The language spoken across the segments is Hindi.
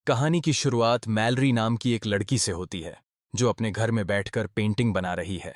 कहानी की शुरुआत मैलरी नाम की एक लड़की से होती है जो अपने घर में बैठकर पेंटिंग बना रही है।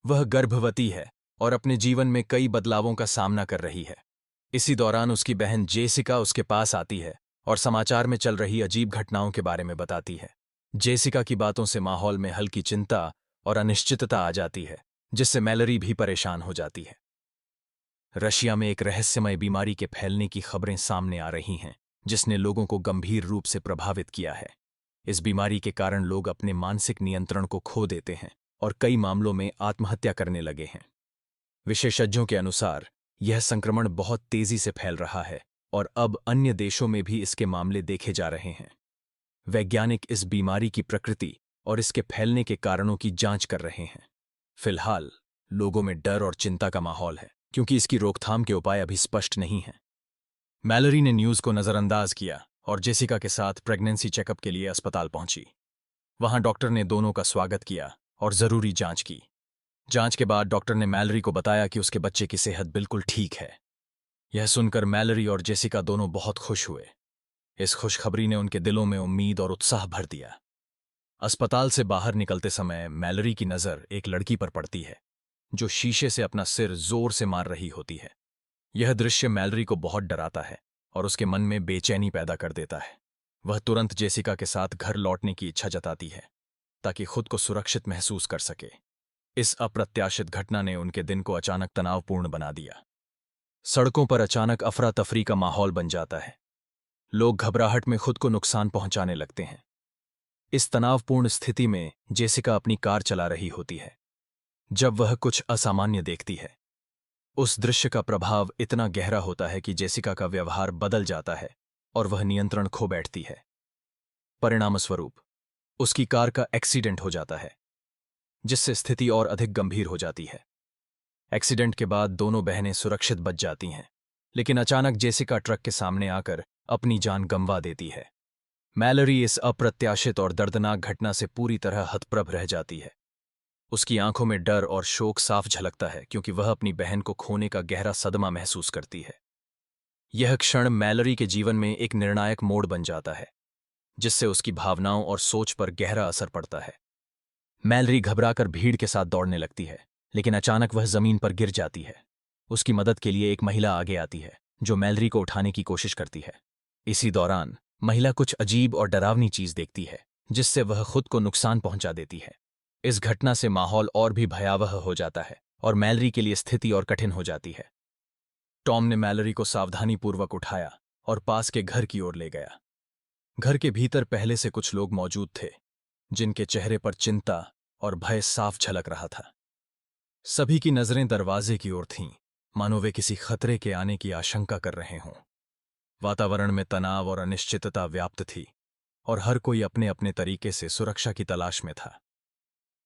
वह गर्भवती है और अपने जीवन में कई बदलावों का सामना कर रही है। इसी दौरान उसकी बहन जेसिका उसके पास आती है और समाचार में चल रही अजीब घटनाओं के बारे में बताती है। जेसिका की बातों से माहौल में हल्की चिंता और अनिश्चितता आ जाती है, जिससे मैलरी भी परेशान हो जाती है। रशिया में एक रहस्यमय बीमारी के फैलने की खबरें सामने आ रही हैं, जिसने लोगों को गंभीर रूप से प्रभावित किया है। इस बीमारी के कारण लोग अपने मानसिक नियंत्रण को खो देते हैं और कई मामलों में आत्महत्या करने लगे हैं। विशेषज्ञों के अनुसार यह संक्रमण बहुत तेजी से फैल रहा है और अब अन्य देशों में भी इसके मामले देखे जा रहे हैं। वैज्ञानिक इस बीमारी की प्रकृति और इसके फैलने के कारणों की जांच कर रहे हैं। फिलहाल लोगों में डर और चिंता का माहौल है, क्योंकि इसकी रोकथाम के उपाय अभी स्पष्ट नहीं हैं। मैलरी ने न्यूज़ को नज़रअंदाज किया और जेसिका के साथ प्रेगनेंसी चेकअप के लिए अस्पताल पहुंची। वहां डॉक्टर ने दोनों का स्वागत किया और ज़रूरी जांच की। जांच के बाद डॉक्टर ने मैलरी को बताया कि उसके बच्चे की सेहत बिल्कुल ठीक है। यह सुनकर मैलरी और जेसिका दोनों बहुत खुश हुए। इस खुशखबरी ने उनके दिलों में उम्मीद और उत्साह भर दिया। अस्पताल से बाहर निकलते समय मैलरी की नज़र एक लड़की पर पड़ती है जो शीशे से अपना सिर जोर से मार रही होती है। यह दृश्य मैलरी को बहुत डराता है और उसके मन में बेचैनी पैदा कर देता है। वह तुरंत जेसिका के साथ घर लौटने की इच्छा जताती है ताकि खुद को सुरक्षित महसूस कर सके। इस अप्रत्याशित घटना ने उनके दिन को अचानक तनावपूर्ण बना दिया। सड़कों पर अचानक अफरा तफरी का माहौल बन जाता है। लोग घबराहट में खुद को नुकसान पहुंचाने लगते हैं। इस तनावपूर्ण स्थिति में जेसिका अपनी कार चला रही होती है जब वह कुछ असामान्य देखती है। उस दृश्य का प्रभाव इतना गहरा होता है कि जेसिका का व्यवहार बदल जाता है और वह नियंत्रण खो बैठती है। परिणामस्वरूप उसकी कार का एक्सीडेंट हो जाता है, जिससे स्थिति और अधिक गंभीर हो जाती है। एक्सीडेंट के बाद दोनों बहनें सुरक्षित बच जाती हैं, लेकिन अचानक जेसिका ट्रक के सामने आकर अपनी जान गंवा देती है। मैलरी इस अप्रत्याशित और दर्दनाक घटना से पूरी तरह हतप्रभ रह जाती है। उसकी आंखों में डर और शोक साफ झलकता है, क्योंकि वह अपनी बहन को खोने का गहरा सदमा महसूस करती है। यह क्षण मैलरी के जीवन में एक निर्णायक मोड़ बन जाता है, जिससे उसकी भावनाओं और सोच पर गहरा असर पड़ता है। मैलरी घबराकर भीड़ के साथ दौड़ने लगती है, लेकिन अचानक वह जमीन पर गिर जाती है। उसकी मदद के लिए एक महिला आगे आती है जो मैलरी को उठाने की कोशिश करती है। इसी दौरान महिला कुछ अजीब और डरावनी चीज देखती है, जिससे वह खुद को नुकसान पहुंचा देती है। इस घटना से माहौल और भी भयावह हो जाता है और मैलरी के लिए स्थिति और कठिन हो जाती है। टॉम ने मैलरी को सावधानीपूर्वक उठाया और पास के घर की ओर ले गया। घर के भीतर पहले से कुछ लोग मौजूद थे, जिनके चेहरे पर चिंता और भय साफ झलक रहा था। सभी की नजरें दरवाजे की ओर थीं, मानो वे किसी खतरे के आने की आशंका कर रहे हों। वातावरण में तनाव और अनिश्चितता व्याप्त थी और हर कोई अपने अपने तरीके से सुरक्षा की तलाश में था।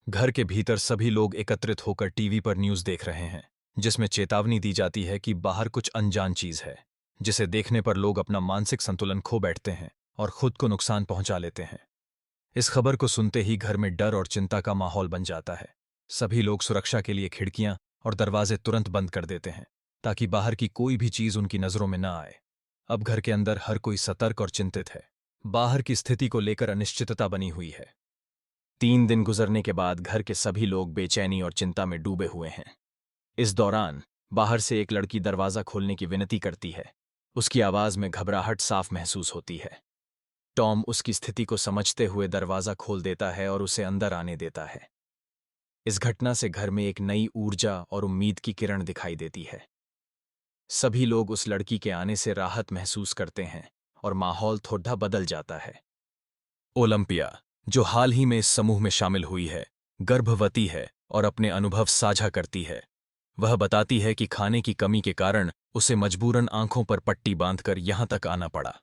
घर के भीतर सभी लोग एकत्रित होकर टीवी पर न्यूज़ देख रहे हैं, जिसमें चेतावनी दी जाती है कि बाहर कुछ अनजान चीज है, जिसे देखने पर लोग अपना मानसिक संतुलन खो बैठते हैं और खुद को नुकसान पहुंचा लेते हैं। इस खबर को सुनते ही घर में डर और चिंता का माहौल बन जाता है। सभी लोग सुरक्षा के लिए खिड़कियां और दरवाजे तुरंत बंद कर देते हैं ताकि बाहर की कोई भी चीज उनकी नजरों में न आए। अब घर के अंदर हर कोई सतर्क और चिंतित है। बाहर की स्थिति को लेकर अनिश्चितता बनी हुई है। 3 दिन गुजरने के बाद घर के सभी लोग बेचैनी और चिंता में डूबे हुए हैं। इस दौरान बाहर से एक लड़की दरवाजा खोलने की विनती करती है। उसकी आवाज में घबराहट साफ महसूस होती है। टॉम उसकी स्थिति को समझते हुए दरवाजा खोल देता है और उसे अंदर आने देता है। इस घटना से घर में एक नई ऊर्जा और उम्मीद की किरण दिखाई देती है। सभी लोग उस लड़की के आने से राहत महसूस करते हैं और माहौल थोड़ा बदल जाता है। ओलंपिया, जो हाल ही में इस समूह में शामिल हुई है, गर्भवती है और अपने अनुभव साझा करती है। वह बताती है कि खाने की कमी के कारण उसे मजबूरन आंखों पर पट्टी बांधकर यहां तक आना पड़ा।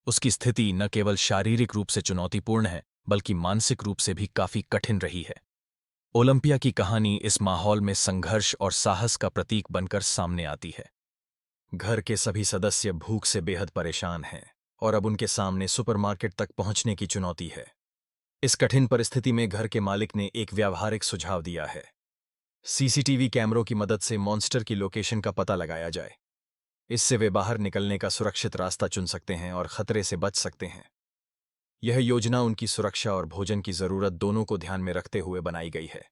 उसकी स्थिति न केवल शारीरिक रूप से चुनौतीपूर्ण है, बल्कि मानसिक रूप से भी काफी कठिन रही है। ओलंपिया की कहानी इस माहौल में संघर्ष और साहस का प्रतीक बनकर सामने आती है। घर के सभी सदस्य भूख से बेहद परेशान हैं और अब उनके सामने सुपरमार्केट तक पहुंचने की चुनौती है। इस कठिन परिस्थिति में घर के मालिक ने एक व्यावहारिक सुझाव दिया है। सीसीटीवी कैमरों की मदद से मॉन्स्टर की लोकेशन का पता लगाया जाए। इससे वे बाहर निकलने का सुरक्षित रास्ता चुन सकते हैं और खतरे से बच सकते हैं। यह योजना उनकी सुरक्षा और भोजन की जरूरत दोनों को ध्यान में रखते हुए बनाई गई है।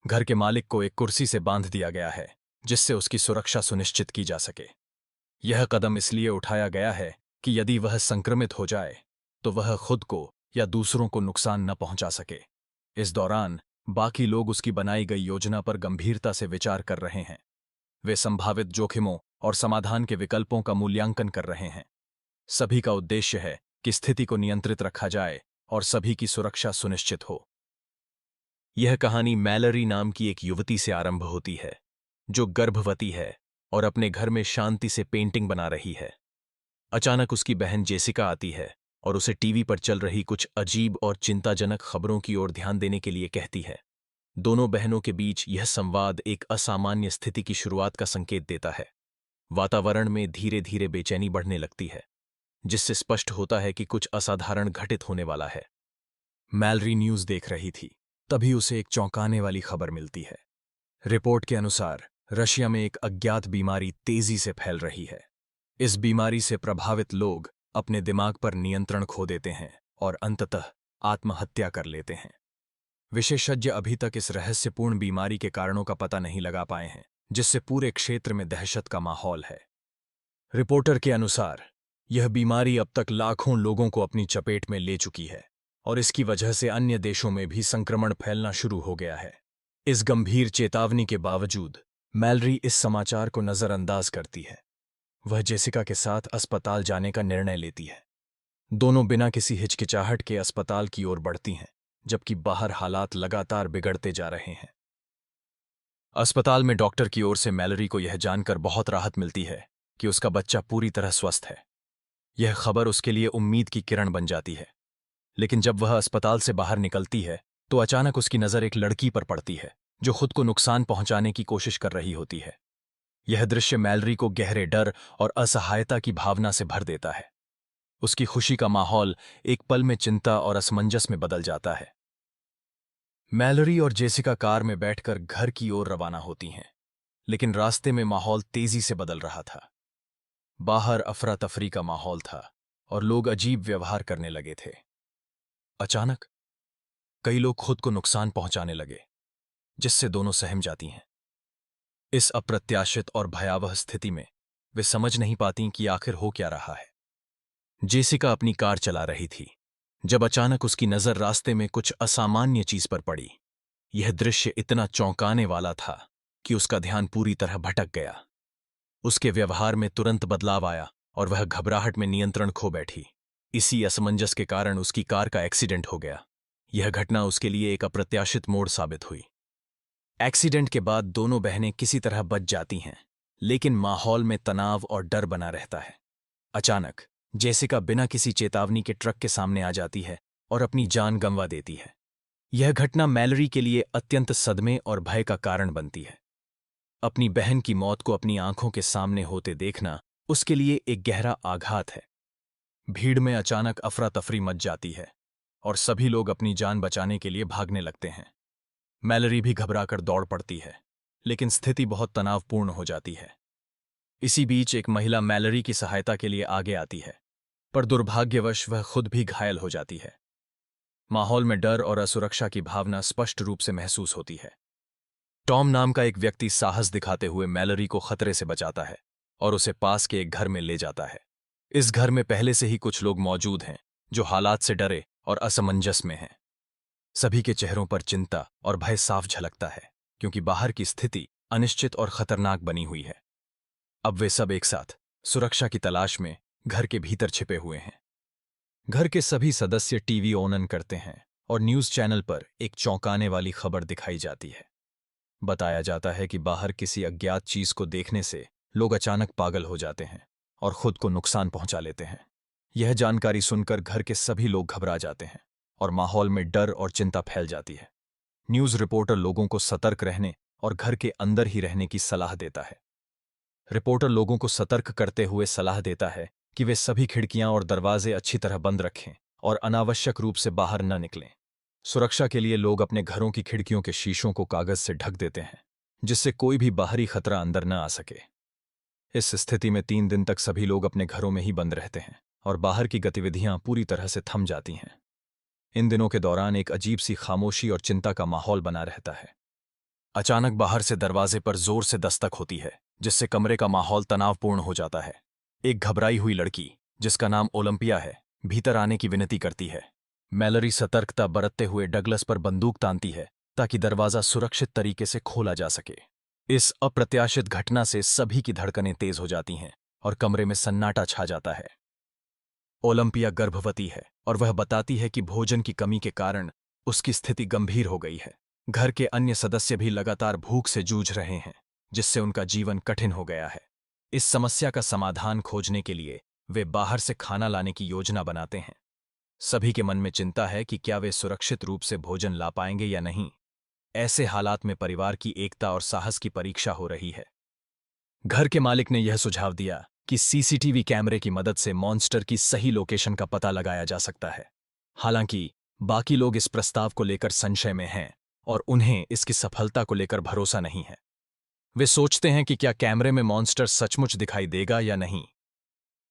घर के मालिक को एक कुर्सी से बांध दिया गया है जिससे उसकी सुरक्षा सुनिश्चित की जा सके। यह कदम इसलिए उठाया गया है कि यदि वह संक्रमित हो जाए तो वह खुद को या दूसरों को नुकसान न पहुंचा सके। इस दौरान बाकी लोग उसकी बनाई गई योजना पर गंभीरता से विचार कर रहे हैं। वे संभावित जोखिमों और समाधान के विकल्पों का मूल्यांकन कर रहे हैं। सभी का उद्देश्य है कि स्थिति को नियंत्रित रखा जाए और सभी की सुरक्षा सुनिश्चित हो। यह कहानी मैलरी नाम की एक युवती से आरंभ होती है जो गर्भवती है और अपने घर में शांति से पेंटिंग बना रही है। अचानक उसकी बहन जेसिका आती है और उसे टीवी पर चल रही कुछ अजीब और चिंताजनक खबरों की ओर ध्यान देने के लिए कहती है। दोनों बहनों के बीच यह संवाद एक असामान्य स्थिति की शुरुआत का संकेत देता है। वातावरण में धीरे धीरे बेचैनी बढ़ने लगती है जिससे स्पष्ट होता है कि कुछ असाधारण घटित होने वाला है। मैलरी न्यूज़ देख रही थी, तभी उसे एक चौंकाने वाली खबर मिलती है। रिपोर्ट के अनुसार रशिया में एक अज्ञात बीमारी तेजी से फैल रही है। इस बीमारी से प्रभावित लोग अपने दिमाग पर नियंत्रण खो देते हैं और अंततः आत्महत्या कर लेते हैं। विशेषज्ञ अभी तक इस रहस्यपूर्ण बीमारी के कारणों का पता नहीं लगा पाए हैं, जिससे पूरे क्षेत्र में दहशत का माहौल है। रिपोर्टर के अनुसार यह बीमारी अब तक लाखों लोगों को अपनी चपेट में ले चुकी है और इसकी वजह से अन्य देशों में भी संक्रमण फैलना शुरू हो गया है। इस गंभीर चेतावनी के बावजूद मैलरी इस समाचार को नजरअंदाज करती है। वह जेसिका के साथ अस्पताल जाने का निर्णय लेती है। दोनों बिना किसी हिचकिचाहट के अस्पताल की ओर बढ़ती हैं, जबकि बाहर हालात लगातार बिगड़ते जा रहे हैं। अस्पताल में डॉक्टर की ओर से मैलरी को यह जानकर बहुत राहत मिलती है कि उसका बच्चा पूरी तरह स्वस्थ है। यह खबर उसके लिए उम्मीद की किरण बन जाती है। लेकिन जब वह अस्पताल से बाहर निकलती है तो अचानक उसकी नज़र एक लड़की पर पड़ती है जो खुद को नुकसान पहुंचाने की कोशिश कर रही होती है। यह दृश्य मैलरी को गहरे डर और असहायता की भावना से भर देता है। उसकी खुशी का माहौल एक पल में चिंता और असमंजस में बदल जाता है। मैलरी और जेसिका कार में बैठकर घर की ओर रवाना होती हैं, लेकिन रास्ते में माहौल तेजी से बदल रहा था। बाहर अफरा तफरी का माहौल था और लोग अजीब व्यवहार करने लगे थे। अचानक कई लोग खुद को नुकसान पहुंचाने लगे, जिससे दोनों सहम जाती हैं। इस अप्रत्याशित और भयावह स्थिति में वे समझ नहीं पाती कि आखिर हो क्या रहा है। जेसिका अपनी कार चला रही थी जब अचानक उसकी नजर रास्ते में कुछ असामान्य चीज पर पड़ी। यह दृश्य इतना चौंकाने वाला था कि उसका ध्यान पूरी तरह भटक गया। उसके व्यवहार में तुरंत बदलाव आया और वह घबराहट में नियंत्रण खो बैठी। इसी असमंजस के कारण उसकी कार का एक्सीडेंट हो गया। यह घटना उसके लिए एक अप्रत्याशित मोड़ साबित हुई। एक्सीडेंट के बाद दोनों बहनें किसी तरह बच जाती हैं, लेकिन माहौल में तनाव और डर बना रहता है। अचानक जेसिका बिना किसी चेतावनी के ट्रक के सामने आ जाती है और अपनी जान गंवा देती है। यह घटना मैलरी के लिए अत्यंत सदमे और भय का कारण बनती है। अपनी बहन की मौत को अपनी आंखों के सामने होते देखना उसके लिए एक गहरा आघात है। भीड़ में अचानक अफरा तफरी मच जाती है और सभी लोग अपनी जान बचाने के लिए भागने लगते हैं। मैलरी भी घबराकर दौड़ पड़ती है, लेकिन स्थिति बहुत तनावपूर्ण हो जाती है। इसी बीच एक महिला मैलरी की सहायता के लिए आगे आती है, पर दुर्भाग्यवश वह खुद भी घायल हो जाती है। माहौल में डर और असुरक्षा की भावना स्पष्ट रूप से महसूस होती है। टॉम नाम का एक व्यक्ति साहस दिखाते हुए मैलरी को खतरे से बचाता है और उसे पास के एक घर में ले जाता है। इस घर में पहले से ही कुछ लोग मौजूद हैं जो हालात से डरे और असमंजस में हैं। सभी के चेहरों पर चिंता और भय साफ झलकता है, क्योंकि बाहर की स्थिति अनिश्चित और खतरनाक बनी हुई है। अब वे सब एक साथ सुरक्षा की तलाश में घर के भीतर छिपे हुए हैं। घर के सभी सदस्य टीवी ऑन करते हैं और न्यूज़ चैनल पर एक चौंकाने वाली खबर दिखाई जाती है। बताया जाता है कि बाहर किसी अज्ञात चीज को देखने से लोग अचानक पागल हो जाते हैं और खुद को नुकसान पहुंचा लेते हैं। यह जानकारी सुनकर घर के सभी लोग घबरा जाते हैं और माहौल में डर और चिंता फैल जाती है। न्यूज़ रिपोर्टर लोगों को सतर्क रहने और घर के अंदर ही रहने की सलाह देता है। रिपोर्टर लोगों को सतर्क करते हुए सलाह देता है कि वे सभी खिड़कियां और दरवाजे अच्छी तरह बंद रखें और अनावश्यक रूप से बाहर न निकलें। सुरक्षा के लिए लोग अपने घरों की खिड़कियों के शीशों को कागज से ढक देते हैं, जिससे कोई भी बाहरी खतरा अंदर न आ सके। इस स्थिति में 3 दिन तक सभी लोग अपने घरों में ही बंद रहते हैं और बाहर की गतिविधियां पूरी तरह से थम जाती हैं। इन दिनों के दौरान एक अजीब सी खामोशी और चिंता का माहौल बना रहता है। अचानक बाहर से दरवाजे पर जोर से दस्तक होती है, जिससे कमरे का माहौल तनावपूर्ण हो जाता है। एक घबराई हुई लड़की, जिसका नाम ओलंपिया है, भीतर आने की विनती करती है। मैलरी सतर्कता बरतते हुए डगलस पर बंदूक तानती है ताकि दरवाजा सुरक्षित तरीके से खोला जा सके। इस अप्रत्याशित घटना से सभी की धड़कनें तेज हो जाती हैं और कमरे में सन्नाटा छा जाता है। ओलंपिया गर्भवती है और वह बताती है कि भोजन की कमी के कारण उसकी स्थिति गंभीर हो गई है। घर के अन्य सदस्य भी लगातार भूख से जूझ रहे हैं, जिससे उनका जीवन कठिन हो गया है। इस समस्या का समाधान खोजने के लिए वे बाहर से खाना लाने की योजना बनाते हैं। सभी के मन में चिंता है कि क्या वे सुरक्षित रूप से भोजन ला पाएंगे या नहीं। ऐसे हालात में परिवार की एकता और साहस की परीक्षा हो रही है। घर के मालिक ने यह सुझाव दिया कि सीसीटीवी कैमरे की मदद से मॉन्स्टर की सही लोकेशन का पता लगाया जा सकता है। हालांकि बाकी लोग इस प्रस्ताव को लेकर संशय में हैं और उन्हें इसकी सफलता को लेकर भरोसा नहीं है। वे सोचते हैं कि क्या कैमरे में मॉन्स्टर सचमुच दिखाई देगा या नहीं।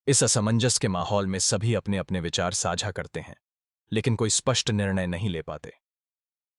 इस असमंजस के माहौल में सभी अपने अपने विचार साझा करते हैं, लेकिन कोई स्पष्ट निर्णय नहीं ले पाते।